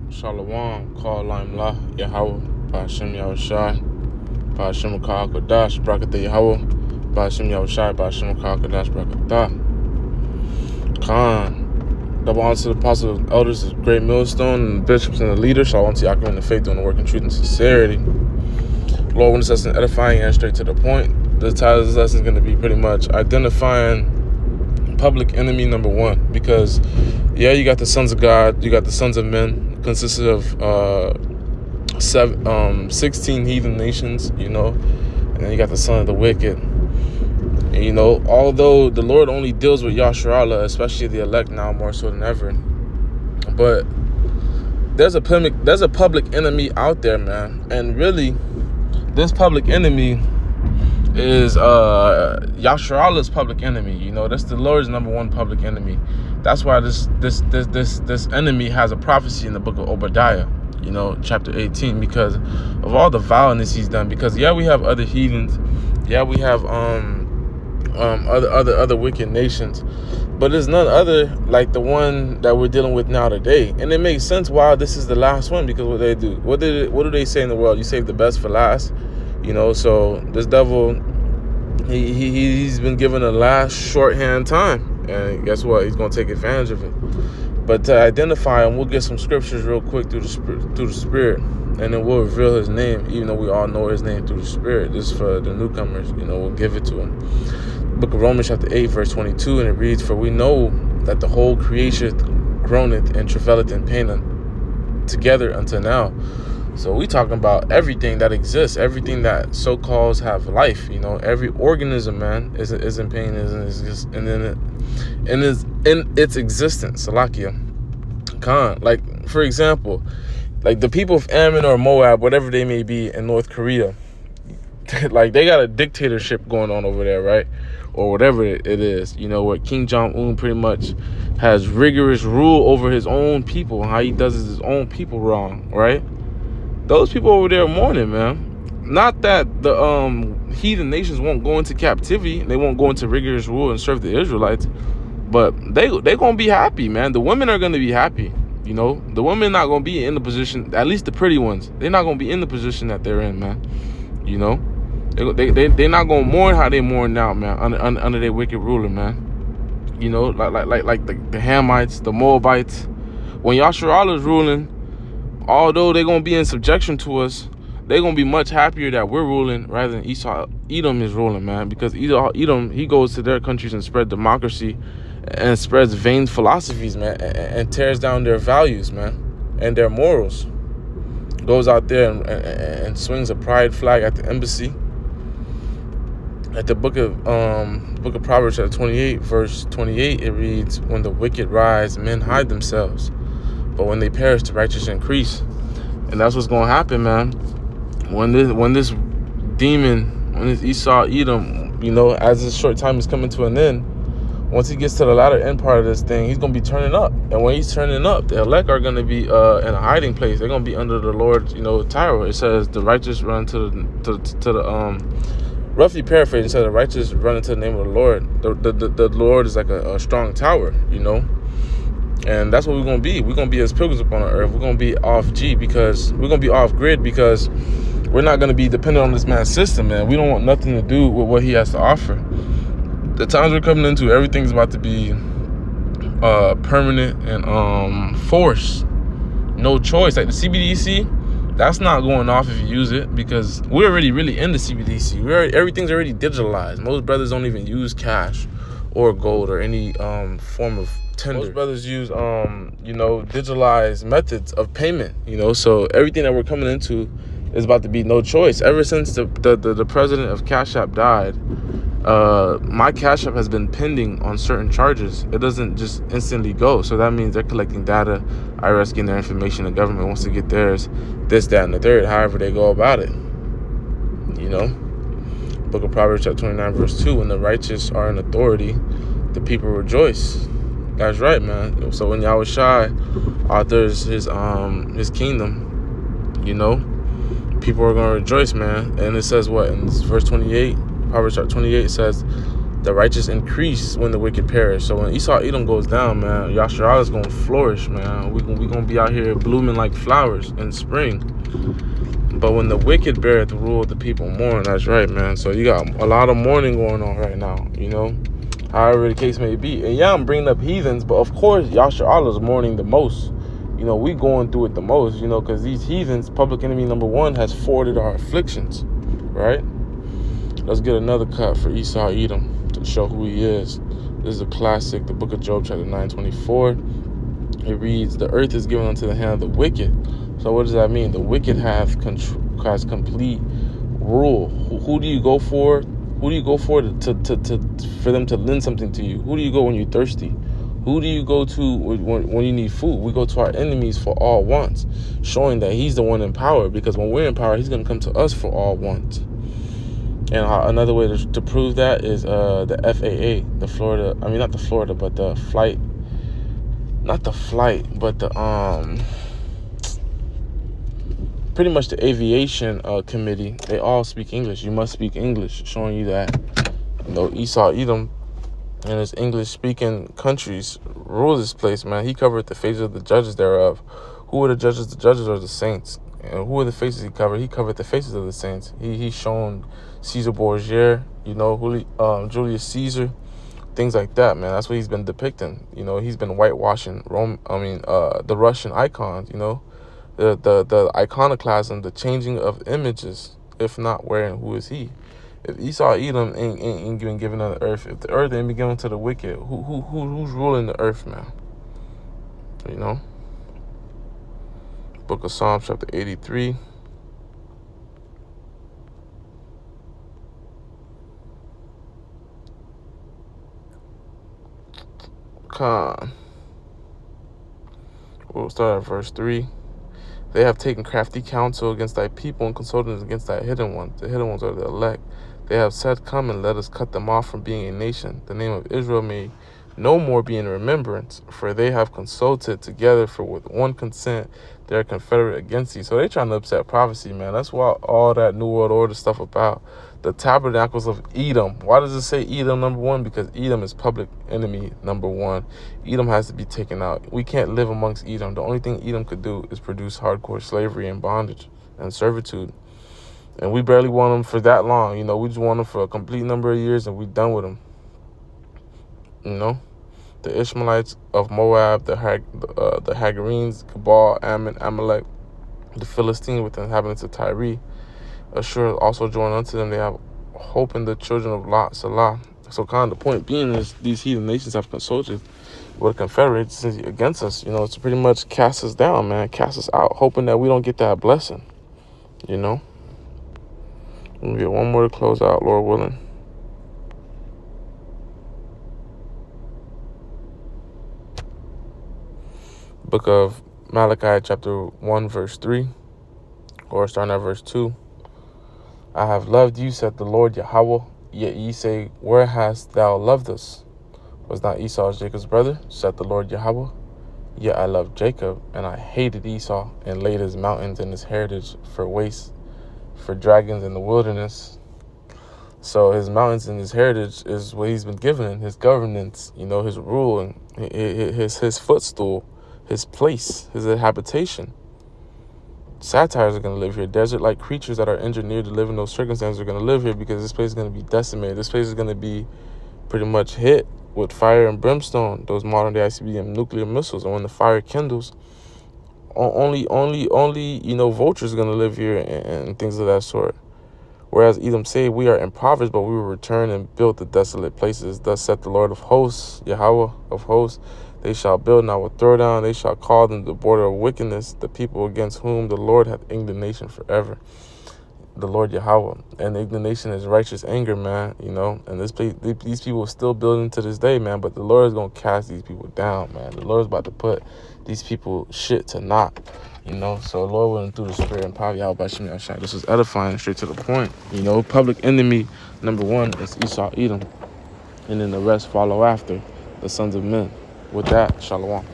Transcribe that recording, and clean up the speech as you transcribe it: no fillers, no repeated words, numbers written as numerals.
Shalom, call Lime La, Yahweh, Ba'ashem Yahushai, Ba'ashem Ka'akadash, Brakatah Yahweh, Ba'ashem Yahushai, Ba'ashem Ka'akadash, Brakatah. Khan. Double honor to the apostles, elders, the great millstone, and the bishops and the leaders. Shalom to Yaakov in the faith, doing the work in truth and sincerity. Lord, when this lesson edifying and straight to the point, the title of this lesson is going to be pretty much identifying public enemy number one. Because, yeah, you got the sons of God, you got the sons of men, consisted of 16 heathen nations, and then you got the son of the wicked. And, although the Lord only deals with Yasharallah, especially the elect now more so than ever, but there's a public enemy out there, man. And really, this public enemy is Yasharallah's public enemy. That's the Lord's number one public enemy. That's why this enemy has a prophecy in the book of Obadiah, chapter 18, because of all the violence he's done. Because we have other heathens, we have other wicked nations, but it's none other like the one that we're dealing with now today. And it makes sense why this is the last one, because what they do, what do they say in the world? You save the best for last, So this devil, he's been given a last shorthand time. And guess what? He's going to take advantage of it. But to identify him, we'll get some scriptures real quick through the Spirit. And then we'll reveal his name, even though we all know his name through the Spirit. This is for the newcomers. We'll give it to him. Book of Romans chapter 8, verse 22. And it reads, "For we know that the whole creation groaneth and travaileth in pain together until now." So we talking about everything that exists, everything that so-called have life. Every organism, man, is in pain, is in its existence. Salakia. Khan. Like, for example, like the people of Ammon or Moab, whatever they may be in North Korea, like they got a dictatorship going on over there, right? Or whatever it is, where King Jong-un pretty much has rigorous rule over his own people, how he does his own people wrong, right? Those people over there are mourning, man. Not that the heathen nations won't go into captivity, they won't go into rigorous rule and serve the Israelites, but they gonna be happy, man. The women are gonna be happy, The women not gonna be in the position, at least the pretty ones, they're not gonna be in the position that they're in, man. They're not gonna mourn how they mourn now, man, under their wicked ruler, man. Like the Hamites, the Moabites. When Yasharallah is ruling, although they're going to be in subjection to us, they're going to be much happier that we're ruling rather than Edom is ruling, man. Because Edom, he goes to their countries and spread democracy and spreads vain philosophies, man, and tears down their values, man, and their morals. Goes out there and swings a pride flag at the embassy. At the book of Proverbs chapter 28, verse 28, it reads, "When the wicked rise, men hide themselves. But when they perish, the righteous increase." And that's what's going to happen, man. When this demon, when this Esau, Edom, as this short time is coming to an end, once he gets to the latter end part of this thing, he's going to be turning up. And when he's turning up, the elect are going to be in a hiding place. They're going to be under the Lord's, tower. It says the righteous run to the roughly paraphrasing, it says the righteous run into the name of the Lord. The Lord is like a strong tower, And that's what we're going to be. We're going to be as pilgrims upon the earth. We're going to be off because we're going to be off grid, because we're not going to be dependent on this man's system, man. We don't want nothing to do with what he has to offer. The times we're coming into, everything's about to be permanent and forced. No choice. Like the CBDC, that's not going off if you use it, because we're already really in the CBDC. Everything's already digitalized. Most brothers don't even use cash or gold or any form of tender. Most brothers use digitalized methods of payment, so everything that we're coming into is about to be no choice. Ever since the president of Cash App died, my Cash App has been pending on certain charges. It doesn't just instantly go, so that means they're collecting data, IRS getting their information, the government wants to get theirs, this, that, and the third, however they go about it. Book of Proverbs chapter 29 verse 2, "When the righteous are in authority, the people rejoice." That's right, man. So when Yahushai authors his kingdom, people are going to rejoice, man. And it says what in verse 28, Proverbs chapter 28, it says, The righteous increase when the wicked perish. So when Esau Edom goes down, man, Yasharala is gonna flourish, man. We gonna be out here blooming like flowers in spring. But when the wicked beareth rule, the people mourn. That's right, man. So you got a lot of mourning going on right now, you know, however the case may be. And yeah, I'm bringing up heathens, but of course Yasharala is mourning the most. You know, we going through it the most, you know, because these heathens, public enemy number one, has forwarded our afflictions, right? Let's get another cut for Esau Edom to show who he is. This is a classic, the book of Job, chapter 9:24. It reads, the earth is given unto the hand of the wicked. So what does that mean? The wicked has complete rule. Who do you go for? Who do you go for for them to lend something to you? Who do you go when you're thirsty? Who do you go to when you need food? We go to our enemies for all wants, showing that he's the one in power, because when we're in power, he's going to come to us for all wants. And another way to prove that is the FAA, the Florida, I mean, not the Florida, but the flight, not the flight, but the, pretty much the aviation committee. They all speak English. You must speak English, showing you that, you know, Esau Edom and his English-speaking countries rule this place, man. He covered the faces of the judges thereof. Who are the judges? The judges are the saints. And who are the faces he covered? He covered the faces of the saints. He's shown Caesar Borgia, you know, Julius Caesar, things like that, man. That's what he's been depicting. You know, he's been whitewashing the Russian icons, you know, the iconoclasm, the changing of images. If not, where and who is he? If Esau Edom ain't been given on the earth, if the earth ain't been given to the wicked, who's ruling the earth, man? You know? Book of Psalms, chapter 83. We'll start at verse 3. They have taken crafty counsel against thy people and consulted against thy hidden ones. The hidden ones are the elect. They have said, come and let us cut them off from being a nation. The name of Israel may no more be in remembrance, for they have consulted together, for with one consent they are confederate against thee. So they're trying to upset prophecy, man. That's why all that New World Order stuff about the tabernacles of Edom. Why does it say Edom number one? Because Edom is public enemy number one. Edom has to be taken out. We can't live amongst Edom. The only thing Edom could do is produce hardcore slavery and bondage and servitude. And we barely want them for that long. You know, we just want them for a complete number of years and we're done with them. You know? The Ishmaelites of Moab, the Hagarenes, Cabal, Ammon, Amalek, the Philistines with the inhabitants of Tyre, Ashur also join unto them. They have hope in the children of Lot, Salah. So kind of the point being is these heathen nations have consulted with confederates against us, you know, to pretty much cast us down, man, cast us out, hoping that we don't get that blessing, you know. We'll get one more to close out, Lord willing. Book of Malachi, chapter 1, verse 3, or starting at verse 2. I have loved you, said the Lord Yahweh, yet ye say, where hast thou loved us? Was not Esau Jacob's brother, said the Lord Yahweh? Yet I loved Jacob, and I hated Esau, and laid his mountains and his heritage for waste, for dragons in the wilderness. So his mountains and his heritage is what he's been given, his governance, you know, his rule, and his footstool, his place, his habitation. Satyrs are going to live here. Desert-like creatures that are engineered to live in those circumstances are going to live here, because this place is going to be decimated. This place is going to be pretty much hit with fire and brimstone, those modern-day ICBM nuclear missiles. And when the fire kindles, only you know, vultures are going to live here and things of that sort. Whereas Edom say, we are impoverished, but we will return and build the desolate places. Thus saith the Lord of hosts, Yahweh of hosts, they shall build and I will throw down. They shall call them the border of wickedness, the people against whom the Lord hath indignation forever. The Lord Yahweh. And indignation is righteous anger, man, you know. And these people are still building to this day, man. But the Lord is going to cast these people down, man. The Lord is about to put these people shit to naught, you know. So the Lord went through the spirit and power. This was edifying, straight to the point. You know, public enemy number one is Esau Edom. And then the rest follow after, the sons of men. With that, shalom.